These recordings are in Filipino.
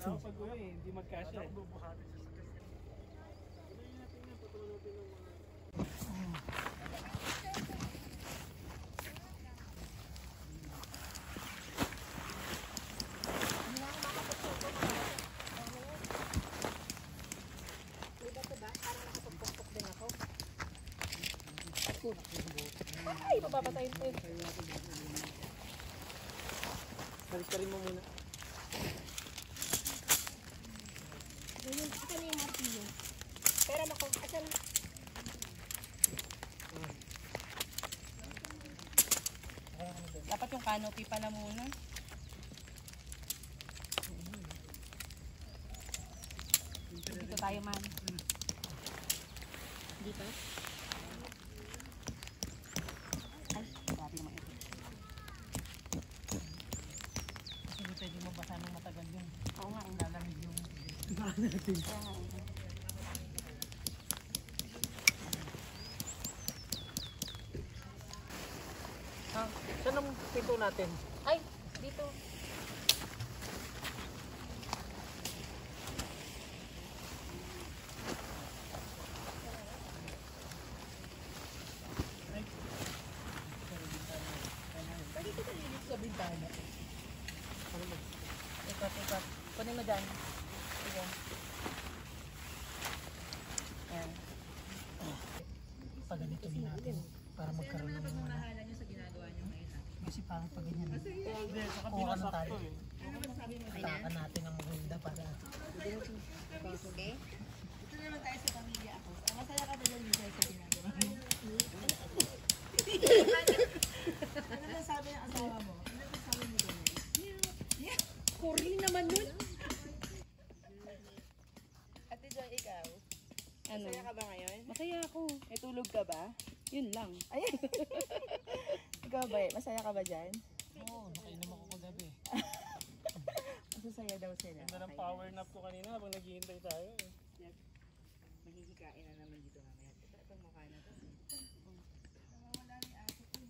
Alam ko pag uwi, hindi magkasya eh. Ay, mapapatayin ko. Balis ka rin mo muna. Ito na yung martilyo. Pera mo ko. Asan? Dapat yung canopy pala muna. Dito tayo, man. Dito? Ay, grabe naman ito. Kasi hindi pwede mabasa ng matagal yun. Oo nga. Lalamig yung daan natin. Oo nga. Saan ang pinto natin? Ay, dito. Pwede ko nalilit sa bintana. Ikot. Kunin mo dyan. Sige. Ayan. Paganituhin natin para magkaroon ng mga... Kasi parang pag ganyan. Hindi, kuha ng tayo. Atakan natin ang maganda para... Okay? Ito naman tayo sa pamilya ako. Masaya ka ba dyan Lisa sa ginagawa mo? Ano na sabi ng asawa mo? Ano na sabi mo doon? Curly naman nun. Ate Joy, ikaw? Ano? Masaya ka ba ngayon? Masaya ako. May tulog ka ba? Yun lang. Ay! Ikaw ba? Masaya ka ba dyan? Oo, nakainom ako kagabi. Masasaya daw sila. Ganda ng power nap ko kanina habang naghihintay tayo. Magkikikain na naman dito mamaya. Ito mukha na to. Nawawala ni ate ko.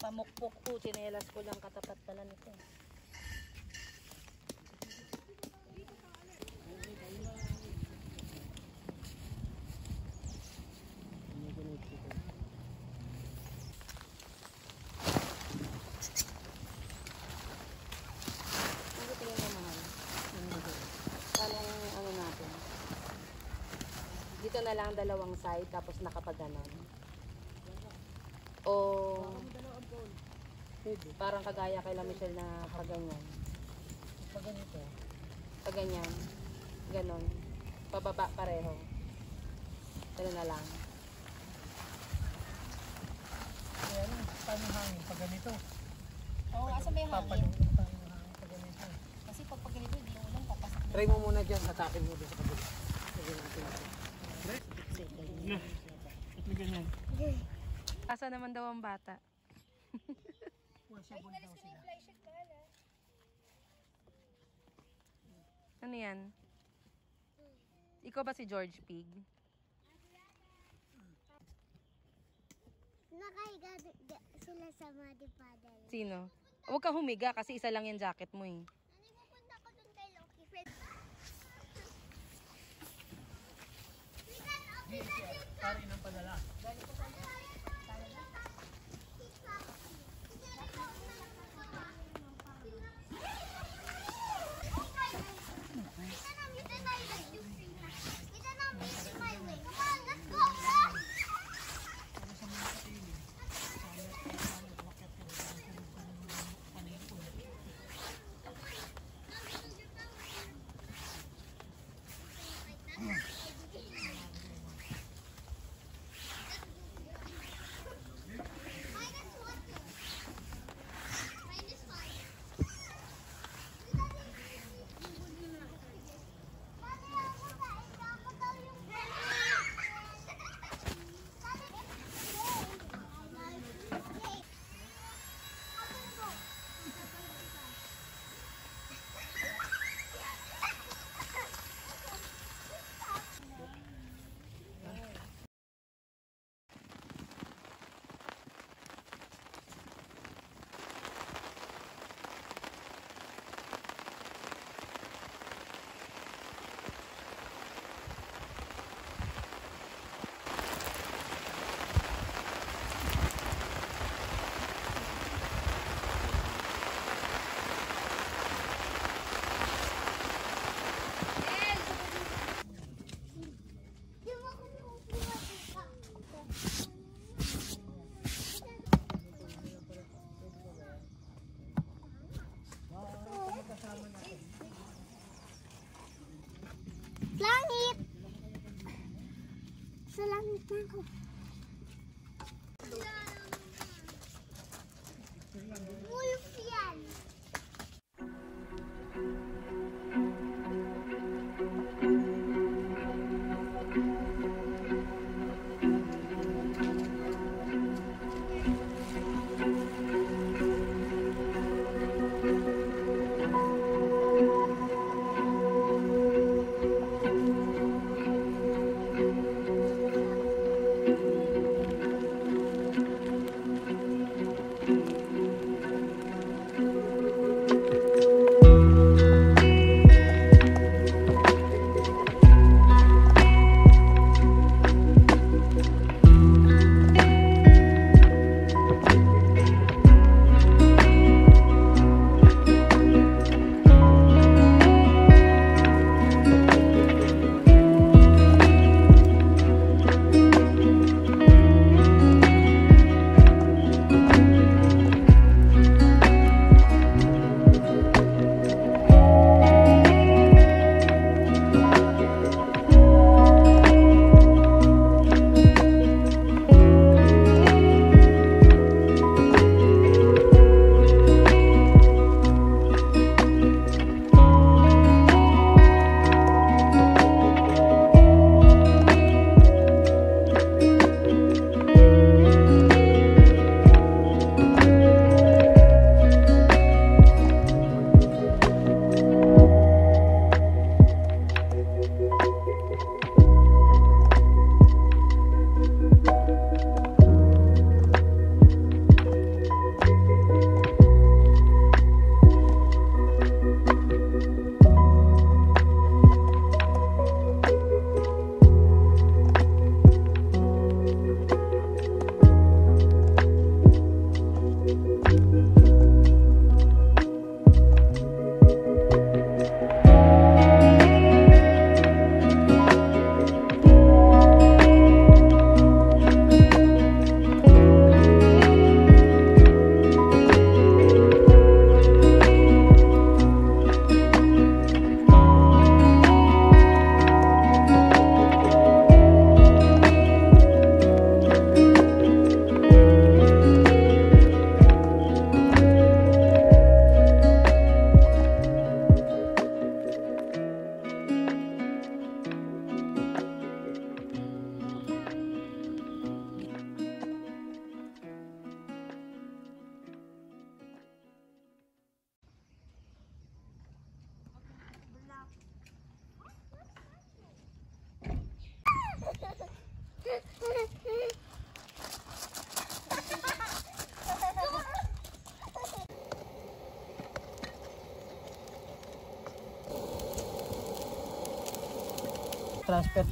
Pamukpok ko. Chinelas ko lang katapat pala nito. Ano tingin mo, mahal? Paano ano natin? Dito na lang dalawang side tapos nakapaganon. O parang kagaya kay La Michelle na paganyan. Pag ganito, Paganyan. Ganon. Pababa pareho. Ganun na lang. kaya lang, paano yung hangin? Pag ganito, Oo, asa may papalungin tayo yung hangin pag ganito. Kasi pag ganito, hindi yung ulang papasok. Try mo muna dyan, hatapin mo doon sa kabila. Lagyan natin ito. Ito ganyan. Asa naman daw ang bata? Washable daw sila. Ano yan? Ikaw ba si George Pig? Nakahiga sila sa muddy puddle. Sino? Huwag ka humiga kasi isa lang yung jacket mo eh. Ano pupunta ko dun kay Loki? Pari ng padala. Nasa langit na ako. Wolf yan.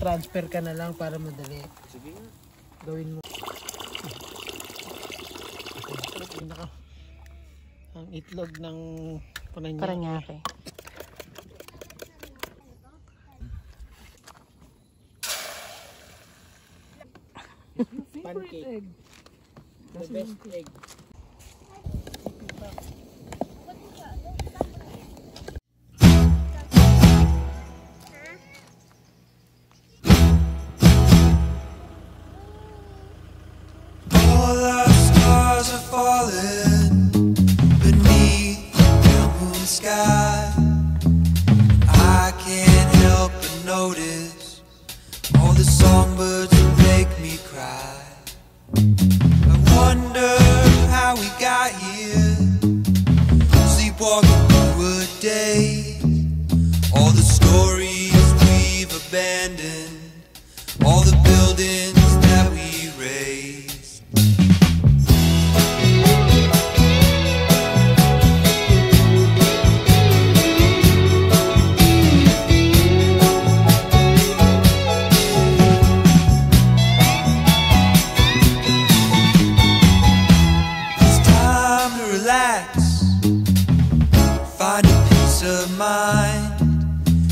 Transfer ka na lang para madali. Sige nga. Gawin mo. Ang itlog ng Paranaque. Pancake. The best egg. All our stars are falling beneath the pale moon sky. I can't help but notice all the songbirds that make me cry. I wonder how we got here, sleepwalking through a day. All the stories we've abandoned, all the buildings that we raised. It's time to relax, find a peace of mind,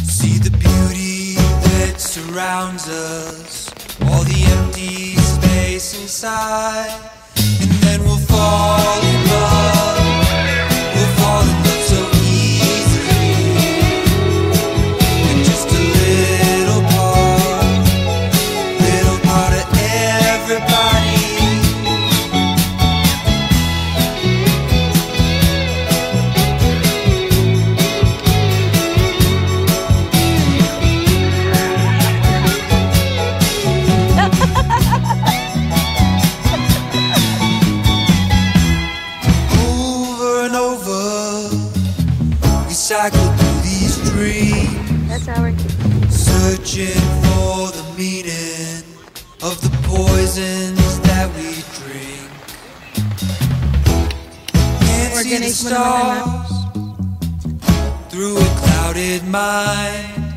see the beauty that surrounds us, all the empty space inside, and then we'll fall in love. We'll fall in love so easily, with just a little part sour cream. Searching for the meaning of the poisons that we drink. Can't see the Organize mo naman, anak. stars through a clouded mind.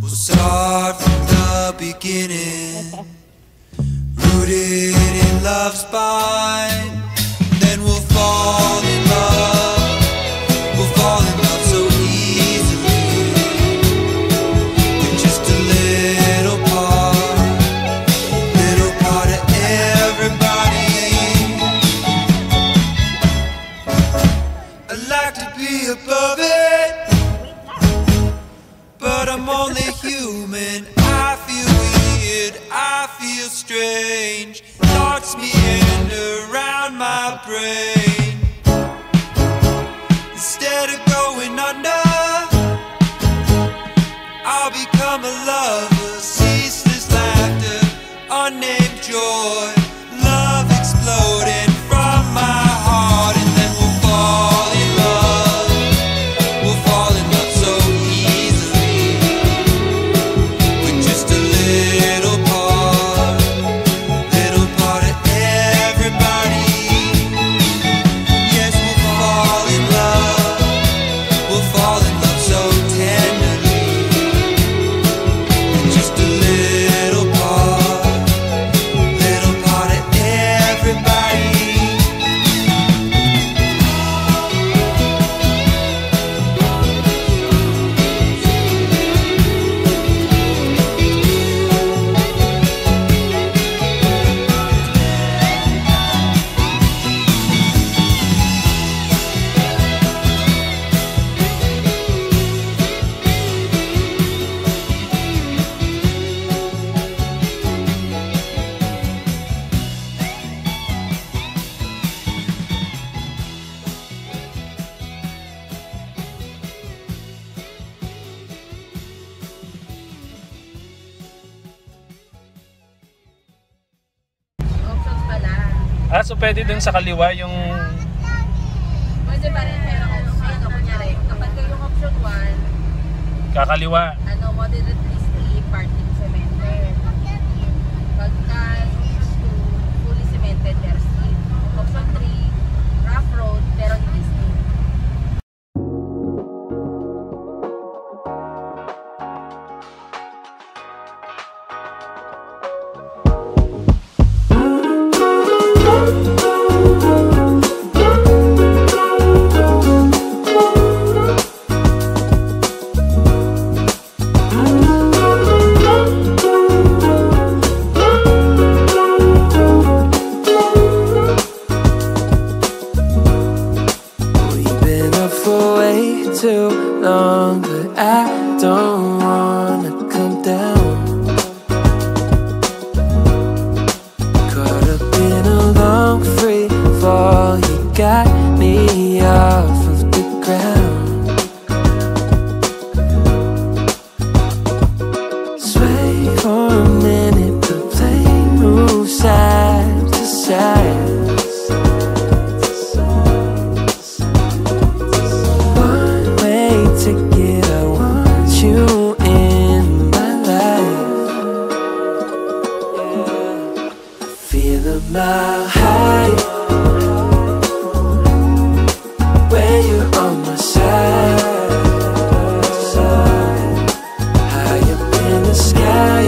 We'll start from the beginning, rooted in love's spine. Then we'll fall in love. We'll fall in love so easily, with just a little part of everybody. I'd like to be above it, but I'm only human. I feel weird, I feel strange. Thoughts meander around my brain. Instead of going under, I'll become a lover. Ceaseless laughter, unnamed joy, love exploding from my heart. And then we'll fall in love. We'll fall in love so easily, with just a little part of everybody. Yes, we'll fall in love. We'll fall in love so tenderly, with just a little part of everybody. Options pala. So pwede dun sa kaliwa yung Pwede pa rin, pero ano, kunyari, kapag yung option 1, kakaliwa. moderately steep, partly cemented. Pagka option 2, fully cemented, pero steep. Option 3, rough road, pero hindi steep. We've been up for way too long, but I don't wanna come down. Caught up in a long free fall, you got me off of the ground. Sway for a minute, but play move side to side. One way ticket, I want you in my life. I feel a mile high when you're on my side. High up in the sky,